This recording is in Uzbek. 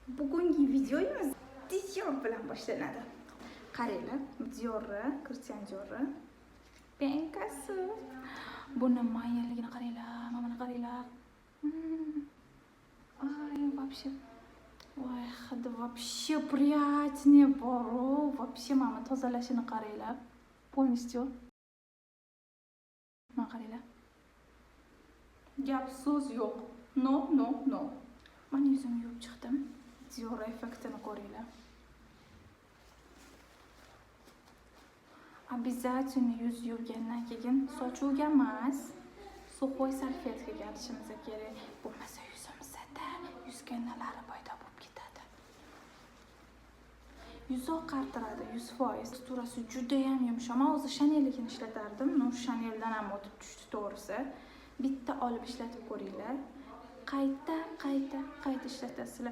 Bugungi videomiz Dior bilan boshlanadi. Qaranglar, Diorni, Christian Diorni penkasi. Buni mayinligini qaranglar, mana qaranglar. Ay, вообще. Voy, hidi вообще приятный bor. Вообще mana tozalashini qaranglar. Полностью. Mana qaranglar. Gap so'z yo'q. No. Mana yuzimni yuvib chiqdim. Dior effektini ko'ringlar. Обязательно yuz yuvgandan keyin sochuvga emas, suvoy salfetkaga artishimiz kerak. Bo'lmasa yuzimizda yuz kanallari paydo bo'lib ketadi. Yuz oqartiradi, 100%. Teksturasi juda ham yumshoq. Men o'zi Chanel'nikini ishlatardim. No, Chanel'dan ham o'tib tushdi to'g'risi. Bitta olib ishlatib ko'ringlar. Qayta ishlatasizlar.